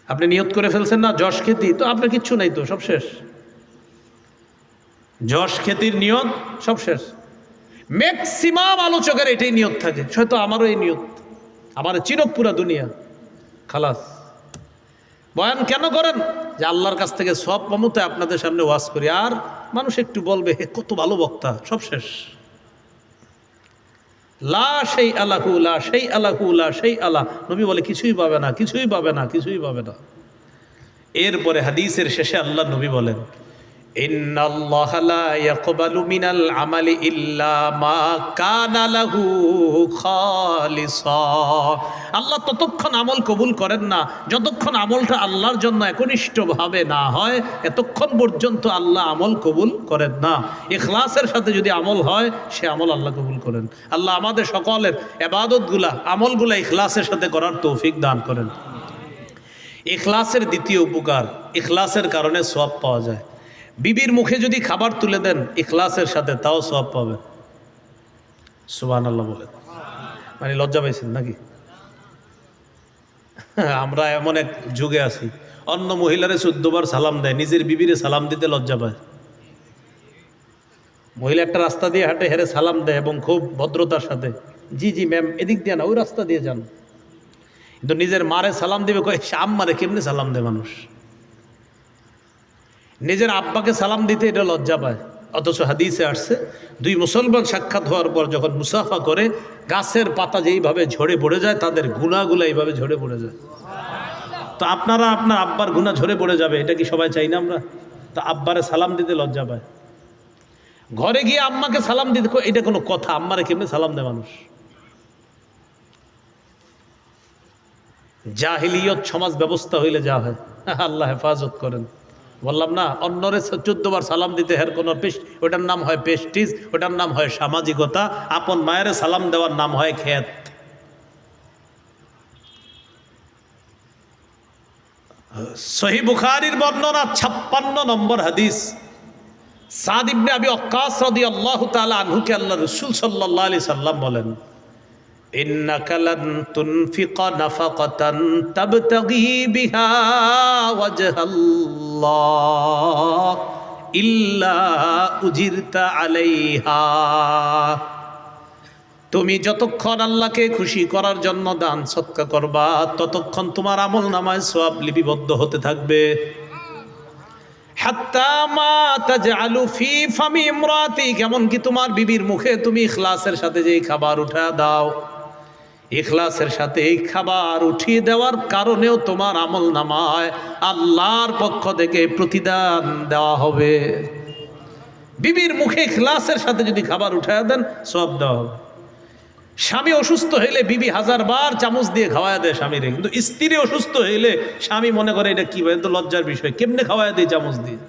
আপনি নিয়ত করে ফেলছেন না যশ খ্যাতি, তো আপনার কিচ্ছু নাই, তো সব শেষ। যশ খ্যাতির নিয়ত সব শেষ। ম্যাক্সিমাম আলোচকের এটাই নিয়ত থাকে, হয়তো আমারও এই নিয়ত, আমার চিনক পুরা দুনিয়া, খালাস। বয়ান কেন করেন? যে আল্লাহর কাছ থেকে সব পামুতে আপনাদের সামনে ওয়াজ করি, আর মানুষ একটু বলবে হে কত ভালো বক্তা, সব শেষ। লা সেই আলাহু লা সেই আলাহু লা সেই আলাহ, নবী বলে কিছুই পাবে না, কিছুই পাবে না, কিছুই পাবে না। এরপরে হাদিসের শেষে আল্লাহ নবী বলেন, ইন্নাল্লাহা লা ইয়াকবালু মিনাল আমালি ইল্লা মা কানা লাহু খালিসা। আল্লাহ ততক্ষণ আমল কবুল করেন না যতক্ষণ আমলটা আল্লাহর জন্য একনিষ্ঠভাবে না হয়, এতক্ষণ পর্যন্ত আল্লাহ আমল কবুল করেন না। ইখলাসের সাথে যদি আমল হয়, সে আমল আল্লাহ কবুল করেন। আল্লাহ আমাদের সকলের ইবাদতগুলা, আমলগুলা ইখলাসের সাথে করার তৌফিক দান করেন। ইখলাসের দ্বিতীয় উপকার, ইখলাসের কারণে সওয়াব পাওয়া যায়। বিবির মুখে যদি খাবার তুলে দেন ইখলাসের সাথে, তাও সওয়াব পাবেন। সুবহানাল্লাহ বলেন। মানে লজ্জা পাইছেন নাকি? আমরা এমন এক যুগে আছি, অন্য মহিলারে 14 বার সালাম দেয়, নিজের বিবিরে সালাম দিতে লজ্জা পায়। মহিলা একটা রাস্তা দিয়ে হাঁটে, হেরে সালাম দেয় এবং খুব ভদ্রতার সাথে, জি জি ম্যাম এদিক দিয়ে না, ওই রাস্তা দিয়ে যান। কিন্তু নিজের মারে সালাম দিবে কয়, আম্মারে কেমনে সালাম দেয় মানুষ? নিজের আব্বাকে সালাম দিতে এটা লজ্জা পায়। অথচ হাদিসে আসছে, দুই মুসলমান সাক্ষাৎ হওয়ার পর যখন মুসাফা করে, গাছের পাতা যেইভাবে ঝরে পড়ে যায়, তাদের গুনাহগুলো এইভাবে ঝরে পড়ে যায়। তো আপনারা আপনার আব্বার গুনাহ ঝরে পড়ে যাবে, এটা কি সবাই চাই না আমরা? তো আব্বারে সালাম দিতে লজ্জা পায়। ঘরে গিয়ে আম্মাকে সালাম দিতে, এটা কোনো কথা? আম্মারে কেমনে সালাম দেয় মানুষ? জাহিলিয়ত সমাজ ব্যবস্থা হইলে যা হয়, আল্লাহ হেফাজত করেন। বললাম না, অন্যরে 14 বার সালাম দিতে হের কোনো ওটার নাম হয় পেস্টিজ, ওটার নাম হয় সামাজিকতা। আপন মায়ের সালাম দেওয়ার নাম হয় খেত। সহিহ বুখারীর বর্ণনা 56 নম্বর হাদিস, সাদ ইবনে আবি ওয়াক্কাস রাদিয়াল্লাহু তাআলা আনহুকে আল্লাহ রাসূল সাল্লাল্লাহু আলাইহি সাল্লাম বলেন, ইন্নাকা লান তুনফিকা নাফাকাতান তাবতাগী বিহা ওয়াজহাল্লাহ ইল্লা উজিরতা আলাইহা। তুমি যতক্ষণ আল্লাহকে খুশি করার জন্য দান সদকা করবা, ততক্ষণ তোমার আমল নামায় সওয়াব লিপিবদ্ধ হতে থাকবে। হাত্তা মা তাজআলু ফি ফামি ইমরাতিক, এমনকি তোমার বিবির মুখে তুমি ইখলাসের সাথে যেই খাবার উঠা দাও, ইখলাসের সাথে এই খাবার উঠিয়ে দেওয়ার কারণেও তোমার আমল নামায় আল্লাহর পক্ষ থেকে প্রতিদান দেওয়া হবে। বিবির মুখে ইখলাসের সাথে যদি খাবার উঠায় দেন, সওয়াব দেওয়া হবে। স্বামী অসুস্থ হইলে বিবি 1000 বার চামচ দিয়ে খাওয়ায় দেয় স্বামীরে, কিন্তু স্ত্রী অসুস্থ হইলে স্বামী মনে করে এটা কি ভাই, তো লজ্জার বিষয়, কেমনে খাওয়ায় দেয় চামচ দিয়ে।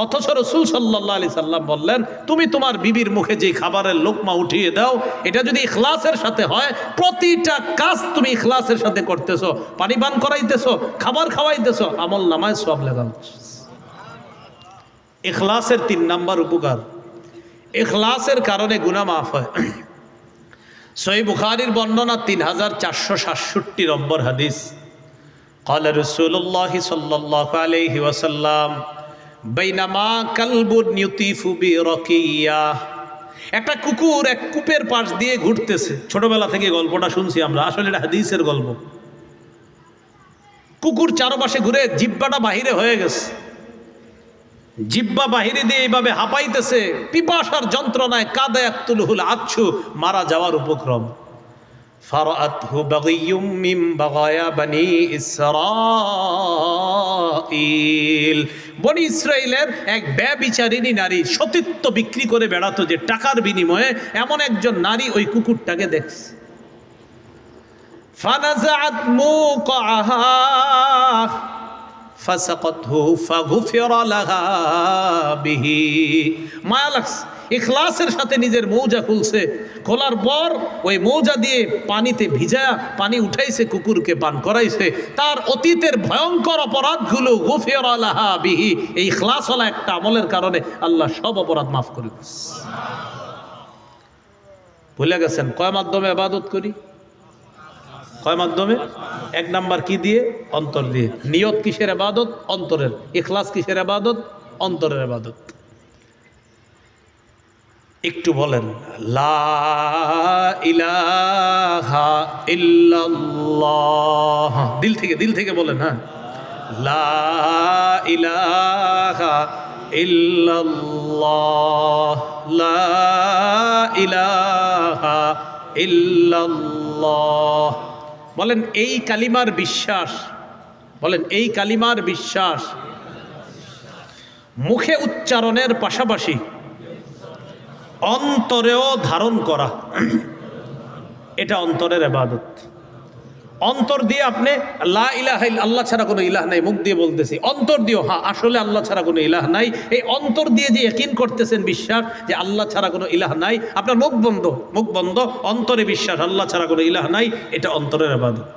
অথচ রাসূল সাল্লাল্লাহু আলাইহি সাল্লাম বললেন, তুমি তোমার বিবির মুখে যে খাবারের লোকমা উঠিয়ে দাও, এটা যদি ইখলাসের সাথে হয়, প্রতিটা কাজ তুমি ইখলাসের সাথে করতেছো, পানি পান করাইতেছো, খাবার খাওয়াইতেছো, আমল নামায় সওয়াব লেখা হচ্ছে। ইখলাসের 3 নাম্বার উপকার, ইখলাসের কারণে গুনাহ মাফ হয়। সহিহ বুখারীর বর্ণনা 3467 নম্বর হাদিস, ক্বালা রাসূলুল্লাহ সাল্লাল্লাহু আলাইহি ওয়াসাল্লাম বাইনামা কালবুন ইউতিফু বিরাকিয়া, একটা কুকুর এক কূপের পাশ দিয়ে ঘুরতেছে। ছোটবেলা থেকে গল্পটা শুনছি আমরা, আসলে এটা হাদিসের গল্প। কুকুর চারপাশে ঘুরে জিহ্বাটা বাহিরে হয়ে গেছে, জিহ্বা বাহিরে দিয়ে এইভাবে হাঁপাইতেছে, পিপাসার যন্ত্রণায় কাদা ইয়াকতুলহুল আচ্ছু, মারা যাওয়ার উপক্রম। ফারাআতহু বাগিয়ুম মিন বাগায়া বনি ইসরাঈল, বনি ইসরাইলের এক ব্যভিচারিণী নারী সতীত্ব বিক্রি করে বেড়াতো, যে টাকার বিনিময়ে, এমন একজন নারী ওই কুকুরটাকে দেখছে। ফানাযাআত মুকাআহা ফাসাকাতহু ফাগুফিরা লাহা বিহি, মায়া লাগছে, ইখলাসের সাথে নিজের মৌজা খুলছে, খোলার পর ওই মৌজা দিয়ে পানিতে ভিজা পানি উঠাইছে, কুকুরকে পান করাইছে। তার অতীতের ভয়ঙ্কর অপরাধগুলো গুফিরা লাহা বিহি, এই ইখলাসওয়ালা একটা আমলের কারণে আল্লাহ সব অপরাধ মাফ করে দিয়েছে। ভুলে গেছেন কয় মাধ্যমে ইবাদত করি? কয় মাধ্যমে? এক নাম্বার কি দিয়ে? অন্তর দিয়ে। নিয়ত কিসের ইবাদত? অন্তরের। ইখলাস কিসের ইবাদত? অন্তরের ইবাদত। একটু বলেন লা ইলাহা ইল্লাল্লাহ, দিল থেকে বলেন। হ্যাঁ, লা ইলাহা ইল্লাল্লাহ, লা ইলাহা ইল্লাল্লাহ। বলেন এই কালিমার বিশ্বাস, বলেন এই কালিমার বিশ্বাস মুখে উচ্চারণের পাশাপাশি অন্তরেও ধারণ করা, এটা অন্তরের ইবাদত। অন্তর দিয়ে আপনি লা ইলাহা ইল্লাল্লাহ, আল্লাহ ছাড়া কোনো ইলাহ নাই, মুখ দিয়ে বলতেছি, অন্তর দিয়েও হ্যাঁ আসলে আল্লাহ ছাড়া কোনো ইলাহ নাই, এই অন্তর দিয়ে যে ইয়াকিন করতেছেন, বিশ্বাস যে আল্লাহ ছাড়া কোনো ইলাহ নাই, আপনার মুখ বন্ধ, অন্তরে বিশ্বাস আল্লাহ ছাড়া কোনো ইলাহ নাই, এটা অন্তরের ইবাদত।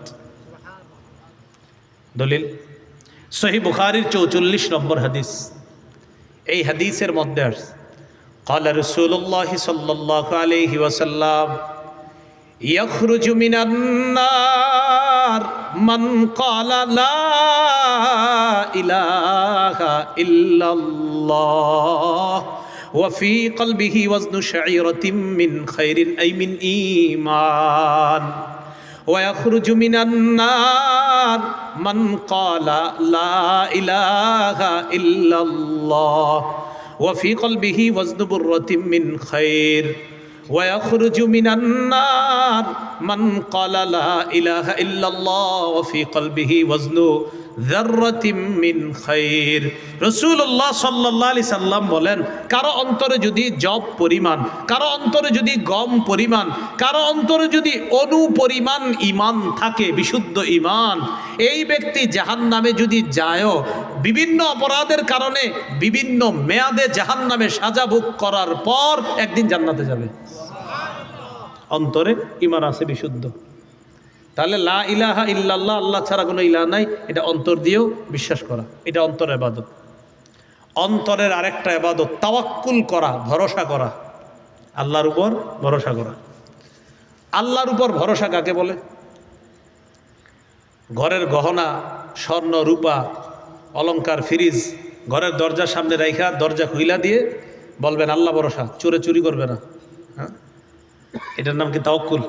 দলিল সহিহ বুখারীর 44 নম্বর হাদিস। এই হাদিসের মধ্যে আছে قال رسول الله صلى الله عليه وسلم يخرج من النار من قال لا إله إلا الله وفي قلبه وزن شعيرة من خير أي من إيمان ويخرج من النار من قال لا إله إلا الله وفي قلبه وزن برة من خير ويخرج من النار من قال لا إله إلا الله وفي قلبه وزن ذرة من خير। রাসূলুল্লাহ সাল্লাল্লাহু আলাইহি সাল্লাম বলেন, কারো অন্তরে যদি জব পরিমাণ, কারো অন্তরে যদি গম পরিমাণ, কারো অন্তরে যদি অনু পরিমাণ ঈমান থাকে, বিশুদ্ধ ঈমান, এই ব্যক্তি জাহান্নামে যদি যায়ও, বিভিন্ন অপরাধের কারণে বিভিন্ন মেয়াদে জাহান্নামে সাজা ভোগ করার পর একদিন জান্নাতে যাবে। অন্তরে ঈমান আছে বিশুদ্ধ। তাহলে লা ইলাহা ইল্লাল্লাহ, আল্লাহ ছাড়া কোনো ইলাহ নাই, এটা অন্তর দিয়েও বিশ্বাস করা, এটা অন্তরের ইবাদত। অন্তরের আরেকটা ইবাদত তাওয়াক্কুল করা, ভরসা করা, আল্লাহর উপর ভরসা করা। আল্লাহর উপর ভরসা কাকে বলে? ঘরের গহনা, স্বর্ণ রূপা, অলংকার, ফ্রিজ ঘরের দরজার সামনে রাইখা দরজা খুইলা দিয়ে বলবেন আল্লাহ ভরসা, চোরে চুরি করবে না। হ্যাঁ, এটার নাম কি তাওয়াক্কুল?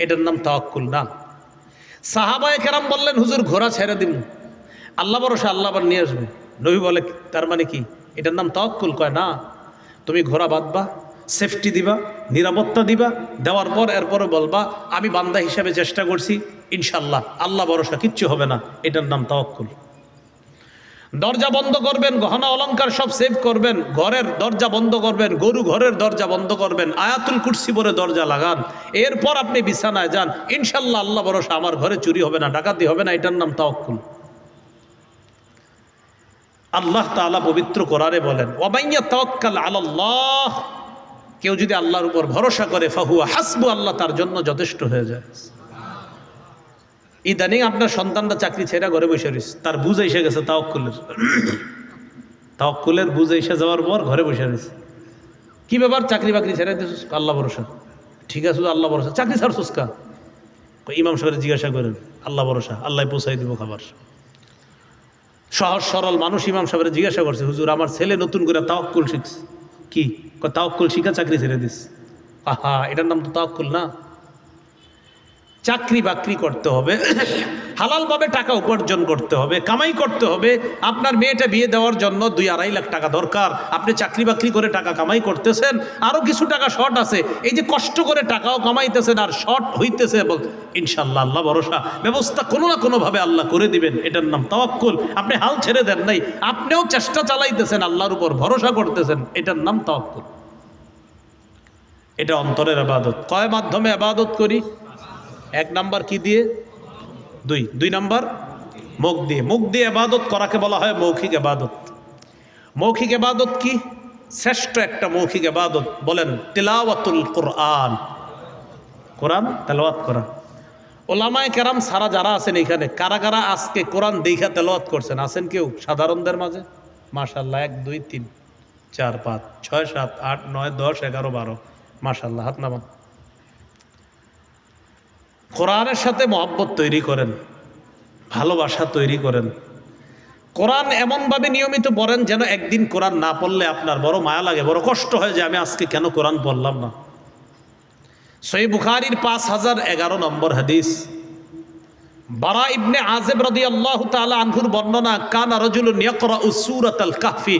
এটার নাম তাওয়াক্কুল না। সাহাবায়ে কেরাম বললেন হুজুর ঘোড়া ছেড়ে দিন, আল্লাহ ভরসা, আল্লাহ আবার নিয়ে আসবে। নবী বলে তার মানে কি? এটার নাম তাওয়াক্কুল? কয় না, তুমি ঘোড়া বাঁধবা, সেফটি দিবা, নিরাপত্তা দিবা, দেওয়ার পর এরপরে বলবা আমি বান্দা হিসাবে চেষ্টা করছি, ইনশাল্লাহ আল্লাহ ভরসা, কিচ্ছু হবে না, এটার নাম তাওয়াক্কুল। দরজা বন্ধ করবেন, গহনা অলংকার সব সেভ করবেন, ঘরের দরজা বন্ধ করবেন, গরু ঘরের দরজা বন্ধ করবেন, আয়াতুল কুরসি পরে দরজা লাগান, এরপর আপনি বিছানায় যান, ইনশাল্লাহ আল্লাহ ভরসা, আমার ঘরে চুরি হবে না, ডাকাতি হবে না, এটার নাম তাওয়াক্কুল। আল্লাহ তাআলা পবিত্র কোরআনে বলেন ওয়ামাইয়া তাওয়াক্কাল আলাল্লাহ, কেউ যদি আল্লাহর উপর ভরসা করে ফাহুয়া হাসবু, আল্লাহ তার জন্য যথেষ্ট হয়ে যায়। ইদানিং আপনার সন্তানরা চাকরি ছেড়ে ঘরে বসে রয়েছে, তার বুঝ এসে গেছে তাওয়াক্কুলের বুঝ এসে যাওয়ার পর ঘরে বসে রয়েছে। কি ব্যাপার, চাকরি বাকরি ছেড়ে দিয়েছিস? আল্লাহ ভরসা। ঠিক আছে আল্লাহ ভরসা, চাকরি ছাড়ছিস কা? ইমাম সাহেবের জিজ্ঞাসা করেন, আল্লাহ ভরসা, আল্লাহ পৌঁছাই দিব খাবার। সহজ সরল মানুষ ইমাম সাহেবের জিজ্ঞাসা করছে, হুজুর আমার ছেলে নতুন করে তাওয়াক্কুল শিখছে। কি তাওয়াক্কুল শিখা চাকরি ছেড়ে দিস? আহা, এটার নাম তো তাওয়াক্কুল না। চাকরি বাকরি করতে হবে, হালালভাবে টাকা উপার্জন করতে হবে, কামাই করতে হবে। আপনার মেয়েটা বিয়ে দেওয়ার জন্য 2-2.5 লাখ টাকা দরকার, আপনি চাকরি বাকরি করে টাকা কামাই করতেছেন, আরও কিছু টাকা শর্ট আছে, এই যে কষ্ট করে টাকাও কামাইতেছেন আর শর্ট হইতেছে, ইনশাল্লাহ আল্লাহ ভরসা, ব্যবস্থা কোনো না কোনোভাবে আল্লাহ করে দিবেন, এটার নাম তাওয়াক্কুল। আপনি হাল ছেড়ে দেন নাই, আপনিও চেষ্টা চালাইতেছেন, আল্লাহর উপর ভরসা করতেছেন, এটার নাম তাওয়াক্কুল। এটা অন্তরের ইবাদত। কয় মাধ্যমে ইবাদত করি? এক নাম্বার কি দিয়ে? দুই নাম্বার মুখ দিয়ে। মুখ দিয়ে ইবাদত করাকে বলা হয় মৌখিক ইবাদত। মৌখিক ইবাদত কি? শ্রেষ্ঠ একটা মৌখিক ইবাদত বলেন তিলাওয়াতুল কোরআন, কোরআন তেলাওয়াত করা। ওলামায়ে কেরাম সারা যারা আছেন এখানে, কারা কারা আজকে কোরআন দেখা তেলাওয়াত করছেন? আছেন কেউ সাধারণদের মাঝে? মাশাআল্লাহ, 1 2 3 4 5 6 7 8 9 10 11 12, মাশাআল্লাহ, হাত নামান। কোরআনের সাথে মহব্বত তৈরি করেন, ভালোবাসা তৈরি করেন। কোরআন এমনভাবে নিয়মিত পড়েন যেন একদিন কোরআন না পড়লে আপনার বড় মায়া লাগে, বড় কষ্ট হয় যে আমি আজকে কেন কোরআন পড়লাম না। সহিহ বুখারীর 5011 নম্বর হাদিস, বারা ইবনে আযিব রাদিয়াল্লাহু তাআলা আনহুর বর্ণনা, কানা রাজুলুন ইয়াকরাউ সূরাতাল কাহফি।